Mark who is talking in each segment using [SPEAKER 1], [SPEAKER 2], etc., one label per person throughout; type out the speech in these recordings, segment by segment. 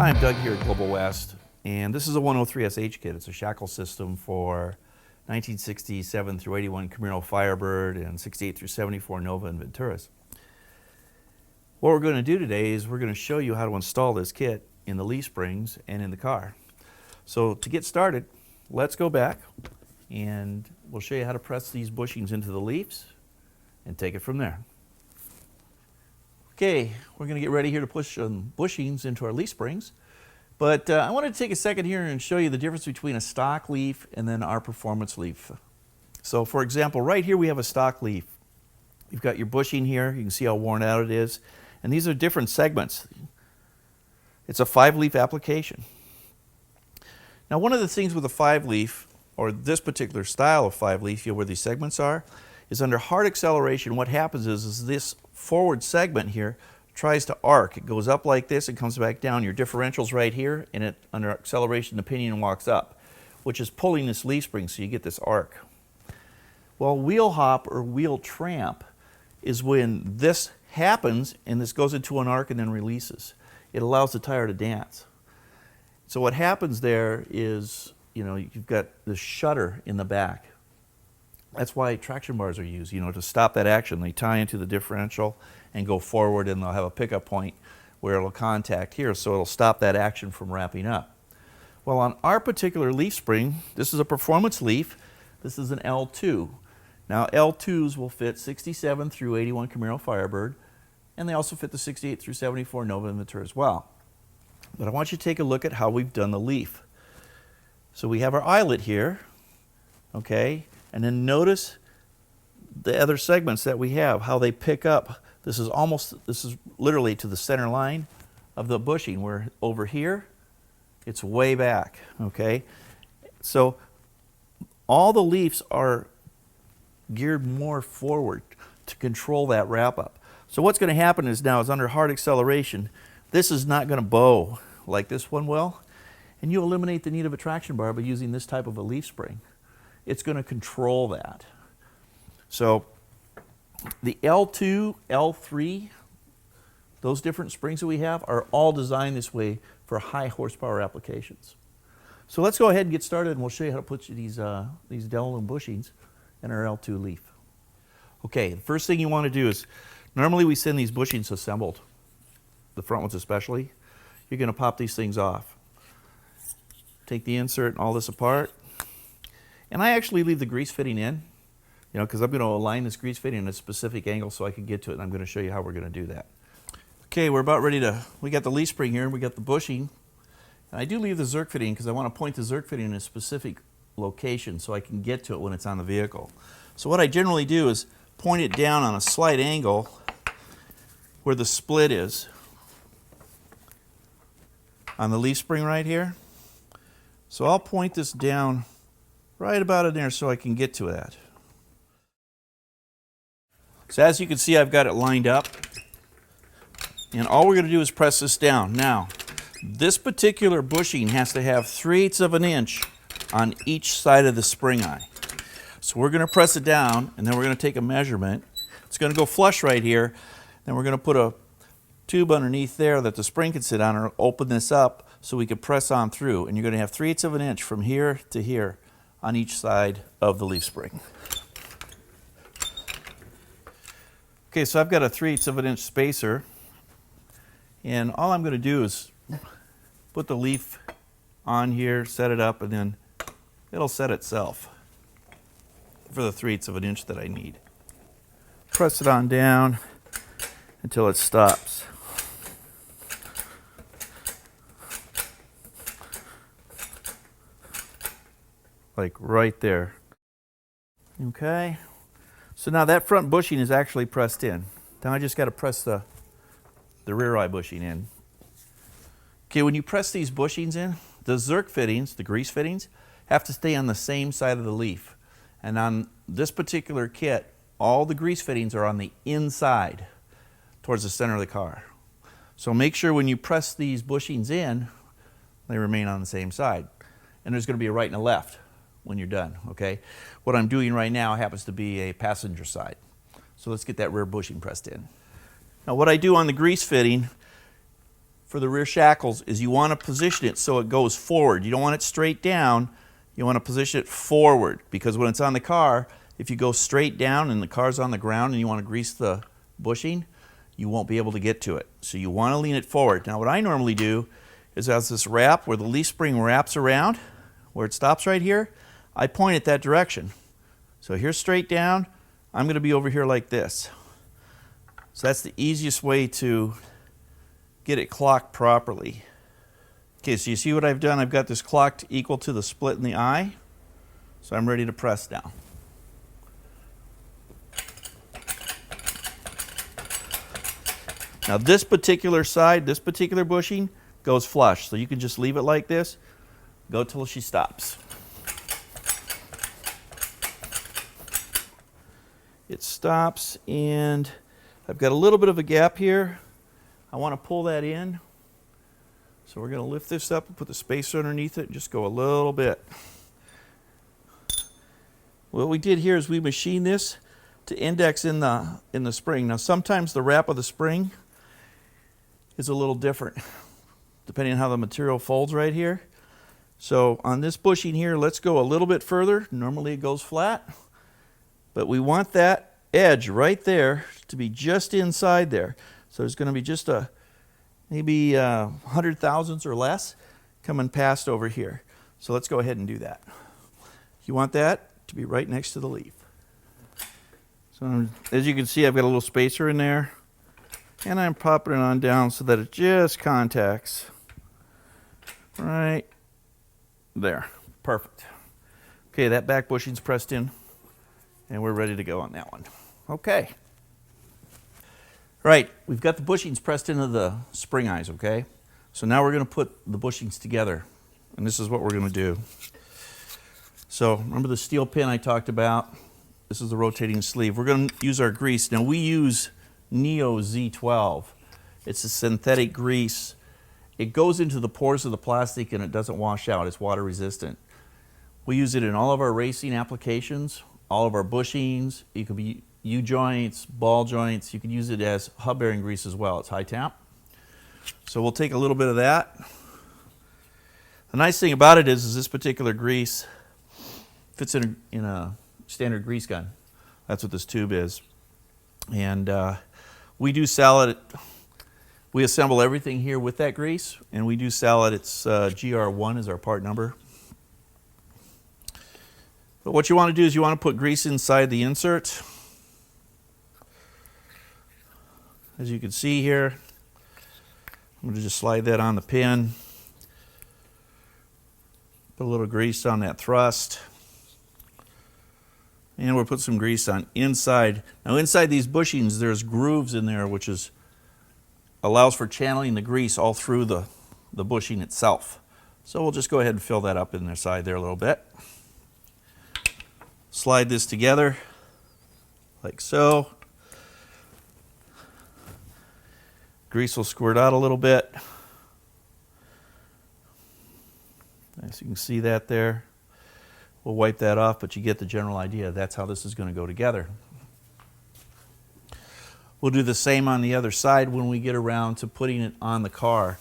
[SPEAKER 1] Hi, I'm Doug here at Global West, and this is a 103SH kit. It's a shackle system for 1967 through 81 Camaro Firebird and 68 through 74 Nova and PINTRIST. What we're going to do today is we're going to show you how to install this kit in the leaf springs and in the car. So to get started, let's go back and we'll show you how to press these bushings into the leaves and take it from there. Okay, we're going to get ready here to push some bushings into our leaf springs, but I wanted to take a second here and show you the difference between a stock leaf and then our performance leaf. So for example, right here we have a stock leaf. You've got your bushing here, you can see how worn out it is, and these are different segments. It's a 5-leaf application. Now one of the things with a 5-leaf, or this particular style of 5-leaf, where these segments are, is under hard acceleration, what happens is this forward segment here tries to arc. It goes up like this and comes back down. Your differential's right here, and it under acceleration the pinion walks up, which is pulling this leaf spring, so you get this arc. Well, wheel hop or wheel tramp is when this happens and this goes into an arc and then releases. It allows the tire to dance. So what happens there is, you've got the shutter in the back. That's why traction bars are used, to stop that action. They tie into the differential and go forward, and they'll have a pickup point where it'll contact here, so it'll stop that action from wrapping up. Well, on our particular leaf spring, this is a performance leaf. This is an L2. Now, L2s will fit 67 through 81 Camaro Firebird, and they also fit the 68 through 74 Nova Inventor as well. But I want you to take a look at how we've done the leaf. So we have our eyelet here, okay? And then notice the other segments that we have, how they pick up. This is literally to the center line of the bushing, where over here, it's way back, okay? So all the leaves are geared more forward to control that wrap up. So what's going to happen is now, is under hard acceleration, this is not going to bow like this one will, and you eliminate the need of a traction bar by using this type of a leaf spring. It's going to control that. So the L2, L3, those different springs that we have are all designed this way for high horsepower applications. So let's go ahead and get started, and we'll show you how to put these Del-A-Lum bushings in our L2 leaf. Okay, the first thing you want to do is, normally we send these bushings assembled, the front ones especially. You're going to pop these things off. Take the insert and all this apart. And I actually leave the grease fitting in, because I'm going to align this grease fitting in a specific angle so I can get to it, and I'm going to show you how we're going to do that. Okay, we're about ready to, we got the leaf spring here, and we got the bushing. And I do leave the zerk fitting because I want to point the zerk fitting in a specific location so I can get to it when it's on the vehicle. So what I generally do is point it down on a slight angle where the split is on the leaf spring right here. So I'll point this down right about in there so I can get to that. So as you can see, I've got it lined up, and all we're going to do is press this down. Now, this particular bushing has to have 3/8 of an inch on each side of the spring eye. So we're going to press it down, and then we're going to take a measurement. It's going to go flush right here. Then we're going to put a tube underneath there that the spring can sit on, or open this up so we can press on through. And you're going to have 3/8 of an inch from here to here on each side of the leaf spring. Okay, so I've got a 3/8 of an inch spacer, and all I'm going to do is put the leaf on here, set it up, and then it'll set itself for the 3/8 of an inch that I need. Press it on down until it stops. Like right there. Okay, so now that front bushing is actually pressed in. Now I just got to press the rear eye bushing in. Okay, when you press these bushings in, the zerk fittings, the grease fittings, have to stay on the same side of the leaf. And on this particular kit, all the grease fittings are on the inside towards the center of the car. So make sure when you press these bushings in, they remain on the same side. And there's going to be a right and a left when you're done, okay? What I'm doing right now happens to be a passenger side. So let's get that rear bushing pressed in. Now what I do on the grease fitting, for the rear shackles is you want to position it so it goes forward. You don't want it straight down. You want to position it forward, because when it's on the car, if you go straight down and the car's on the ground and you want to grease the bushing, you won't be able to get to it. So you want to lean it forward. Now what I normally do is, as this wrap where the leaf spring wraps around, where it stops right here, I point it that direction. So here's straight down, I'm going to be over here like this. So that's the easiest way to get it clocked properly. Okay, so you see what I've done? I've got this clocked equal to the split in the eye. So I'm ready to press now. Now this particular side, this particular bushing goes flush. So you can just leave it like this, go till she stops. It stops, and I've got a little bit of a gap here. I want to pull that in. So we're going to lift this up and put the spacer underneath it and just go a little bit. What we did here is we machined this to index in the spring. Now sometimes the wrap of the spring is a little different depending on how the material folds right here. So on this bushing here, let's go a little bit further. Normally it goes flat, but we want that edge right there to be just inside there. So there's going to be just a maybe 100 thousandths or less coming past over here. So let's go ahead and do that. You want that to be right next to the leaf. So as you can see, I've got a little spacer in there, and I'm popping it on down so that it just contacts right there. Perfect. Okay, that back bushing's pressed in, and we're ready to go on that one. Okay. Right, we've got the bushings pressed into the spring eyes, okay? So now we're going to put the bushings together, and this is what we're going to do. So remember the steel pin I talked about? This is the rotating sleeve. We're going to use our grease. Now we use Neo Z12. It's a synthetic grease. It goes into the pores of the plastic and it doesn't wash out. It's water resistant. We use it in all of our racing applications, all of our bushings. It could be U-joints, ball joints. You can use it as hub bearing grease as well. It's high temp. So we'll take a little bit of that. The nice thing about it is this particular grease fits in a standard grease gun. That's what this tube is. And we do sell it. We assemble everything here with that grease, and we do sell it. It's GR1 is our part number. But what you want to do is you want to put grease inside the insert. As you can see here, I'm going to just slide that on the pin. Put a little grease on that thrust. And we'll put some grease on inside. Now inside these bushings, there's grooves in there, which allows for channeling the grease all through the bushing itself. So we'll just go ahead and fill that up in their side there a little bit. Slide this together like so. Grease will squirt out a little bit. As you can see that there. We'll wipe that off, but you get the general idea. That's how this is going to go together. We'll do the same on the other side when we get around to putting it on the car.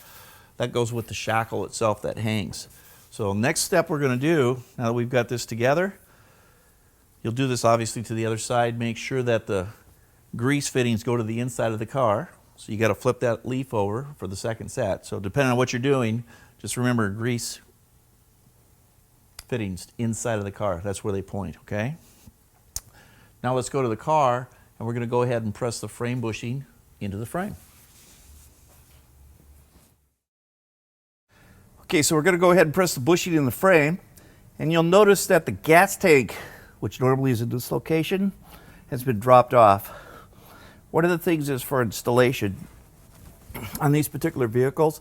[SPEAKER 1] That goes with the shackle itself that hangs. So next step we're going to do, now that we've got this together, you'll do this obviously to the other side. Make sure that the grease fittings go to the inside of the car. So you got to flip that leaf over for the second set. So depending on what you're doing, just remember grease fittings inside of the car. That's where they point, okay? Now let's go to the car, and we're going to go ahead and press the frame bushing into the frame. Okay, so we're going to go ahead and press the bushing in the frame, and you'll notice that the gas tank, which normally is in this location, has been dropped off. One of the things is for installation on these particular vehicles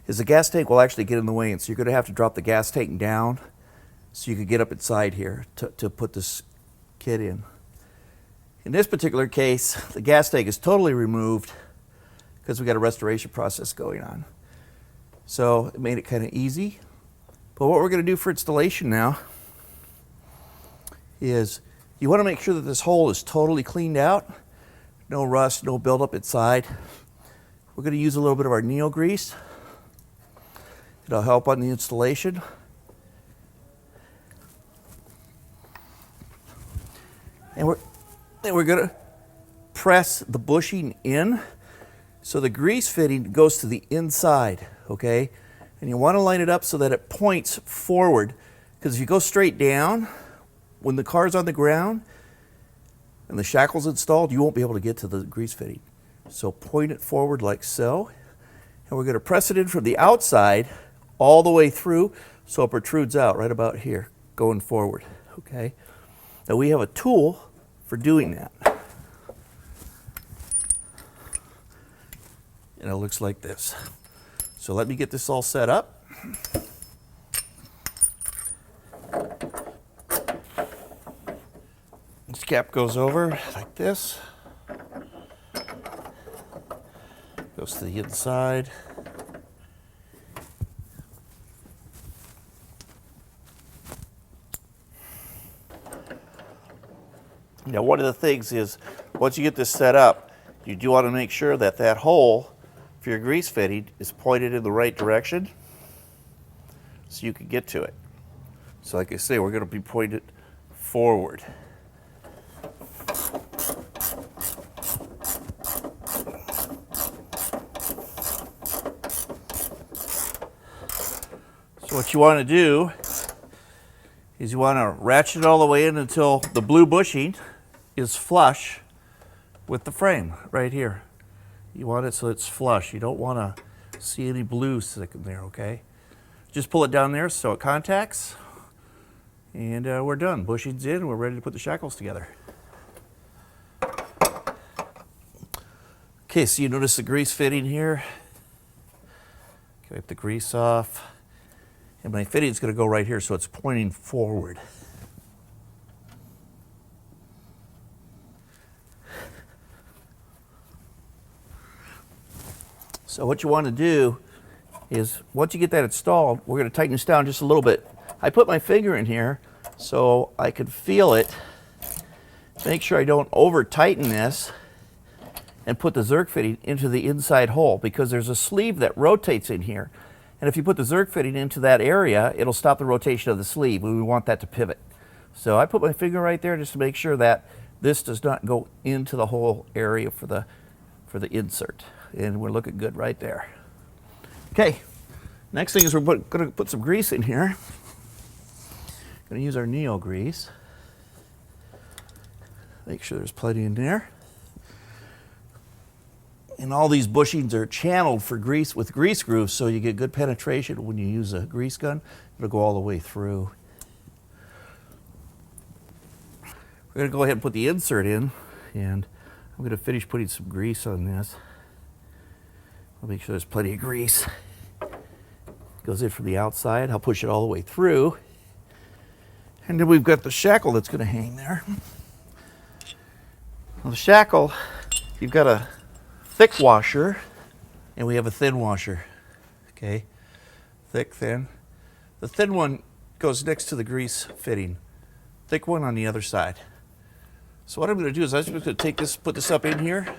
[SPEAKER 1] is the gas tank will actually get in the way, and so you're going to have to drop the gas tank down so you could get up inside here to put this kit in. In this particular case, the gas tank is totally removed because we got a restoration process going on. So it made it kind of easy. But what we're going to do for installation now is you want to make sure that this hole is totally cleaned out. No rust, no buildup inside. we're going to use a little bit of our Neo grease. It'll help on the installation. And we're going to press the bushing in so the grease fitting goes to the inside, okay? And you want to line it up so that it points forward, because if you go straight down, when the car's on the ground and the shackle's installed, you won't be able to get to the grease fitting. So point it forward like so, and we're going to press it in from the outside all the way through so it protrudes out right about here, going forward, okay? Now we have a tool for doing that. And it looks like this. So let me get this all set up. This cap goes over like this. Goes to the inside. Now, one of the things is, once you get this set up, you do want to make sure that that hole for your grease fitting is pointed in the right direction so you can get to it. So like I say, we're going to be pointed forward. So what you want to do is you want to ratchet it all the way in until the blue bushing is flush with the frame right here. You want it so it's flush. You don't want to see any blue sticking there, okay? Just pull it down there so it contacts, and we're done. Bushing's in, we're ready to put the shackles together. Okay, so you notice the grease fitting here. Wipe the grease off. And my fitting is going to go right here, so it's pointing forward. So what you want to do is, once you get that installed, we're going to tighten this down just a little bit. I put my finger in here so I can feel it. Make sure I don't over tighten this and put the Zerk fitting into the inside hole, because there's a sleeve that rotates in here. And if you put the Zerk fitting into that area, it'll stop the rotation of the sleeve. We want that to pivot. So I put my finger right there just to make sure that this does not go into the whole area for the insert. And we're looking good right there. Okay, next thing is we're going to put some grease in here. Going to use our Neo grease. Make sure there's plenty in there. And all these bushings are channeled for grease with grease grooves, so you get good penetration when you use a grease gun. It'll go all the way through. We're going to go ahead and put the insert in, and I'm going to finish putting some grease on this. I'll make sure there's plenty of grease. Goes in from the outside. I'll push it all the way through. And then we've got the shackle that's going to hang there. Well, the shackle, you've got a thick washer, and we have a thin washer. Okay, thick, thin. The thin one goes next to the grease fitting. Thick one on the other side. So what I'm going to do is I'm just going to take this, put this up in here.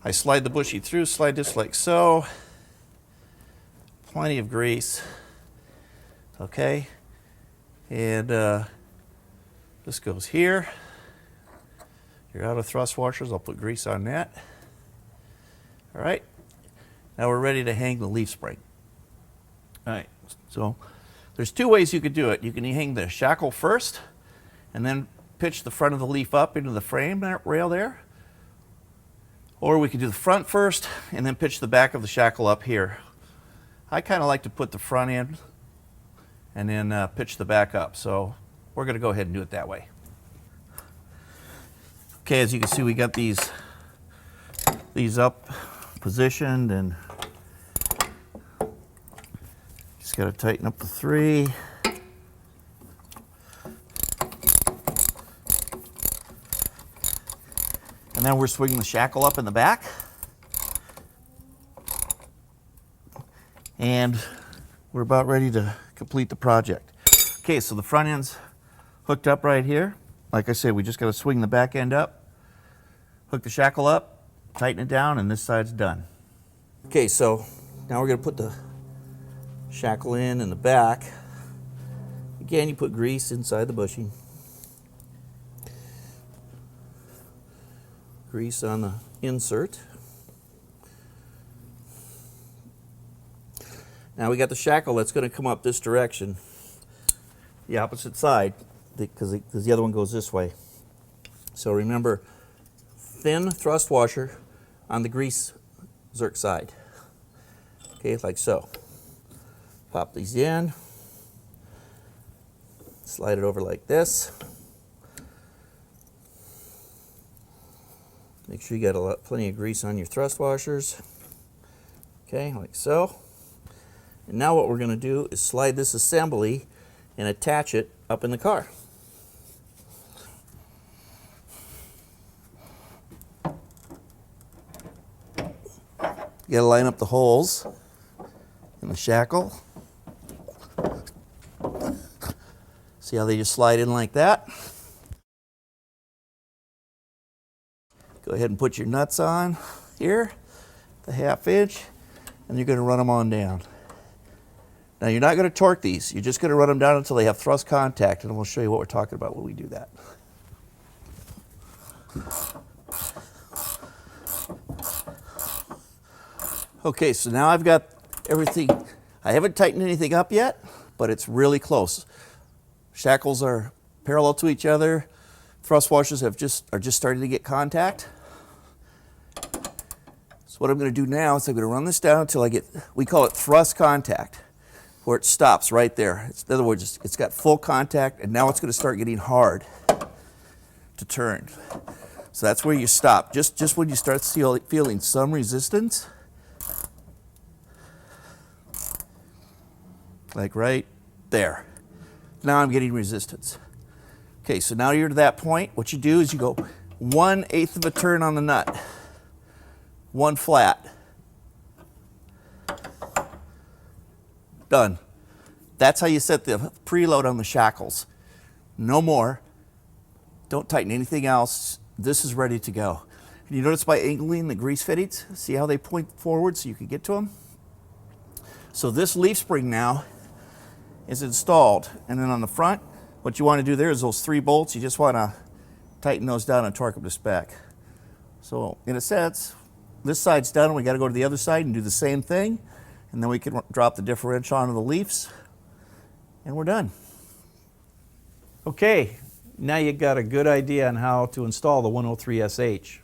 [SPEAKER 1] I slide the bushing through, slide this like so. Plenty of grease. Okay, and this goes here. You're out of thrust washers, I'll put grease on that. All right, now we're ready to hang the leaf spring. All right, so there's two ways you could do it. You can hang the shackle first and then pitch the front of the leaf up into the frame rail there. Or we could do the front first and then pitch the back of the shackle up here. I kind of like to put the front in and then pitch the back up. So we're going to go ahead and do it that way. Okay, as you can see, we got these up positioned, and just got to tighten up the three. And then we're swinging the shackle up in the back. And we're about ready to complete the project. Okay, so the front end's hooked up right here. Like I said, we just got to swing the back end up, hook the shackle up, tighten it down, and this side's done. Okay, so now we're going to put the shackle in the back. Again, you put grease inside the bushing. Grease on the insert. Now we got the shackle that's going to come up this direction, the opposite side, because the other one goes this way. So remember, thin thrust washer on the grease zerk side. Okay, like so. Pop these in, slide it over like this. Make sure you got plenty of grease on your thrust washers. Okay, like so. And now what we're going to do is slide this assembly and attach it up in the car. You got to line up the holes in the shackle. See how they just slide in like that? Go ahead and put your nuts on here, the 1/2 inch, and you're going to run them on down. Now you're not going to torque these, you're just going to run them down until they have thrust contact, and we'll show you what we're talking about when we do that. Okay, so now I've got everything. I haven't tightened anything up yet, but it's really close. Shackles are parallel to each other. Thrust washers are just starting to get contact. So what I'm going to do now is I'm going to run this down until I get, we call it thrust contact, where it stops right there. In other words, it's got full contact, and now it's going to start getting hard to turn. So that's where you stop. Just when you start feeling some resistance, like right there. Now I'm getting resistance. Okay, so now you're to that point. What you do is you go 1/8 of a turn on the nut, one flat. Done. That's how you set the preload on the shackles. No more. Don't tighten anything else. This is ready to go. And you notice by angling the grease fittings, see how they point forward so you can get to them? So this leaf spring now is installed. And then on the front, what you want to do there is those 3 bolts, you just want to tighten those down and torque them to spec. So in a sense, this side's done, and we got to go to the other side and do the same thing, and then we can drop the differential onto the leafs, and we're done. Okay, now you got a good idea on how to install the 103 SH.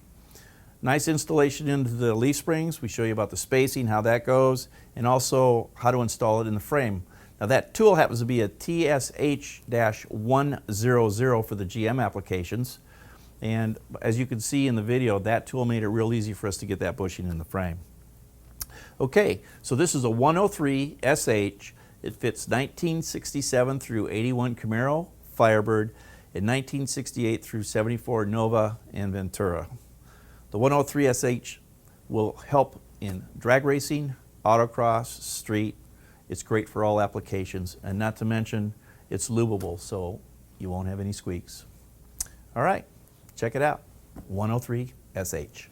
[SPEAKER 1] Nice installation into the leaf springs. We show you about the spacing, how that goes, and also how to install it in the frame. Now that tool happens to be a TSH-100 for the GM applications. And as you can see in the video, that tool made it real easy for us to get that bushing in the frame. Okay, so this is a 103 SH. It fits 1967 through 81 Camaro, Firebird, and 1968 through 74 Nova and Ventura. The 103 SH will help in drag racing, autocross, street. It's great for all applications, and not to mention, it's lubable, so you won't have any squeaks. All right, check it out, 103 SH.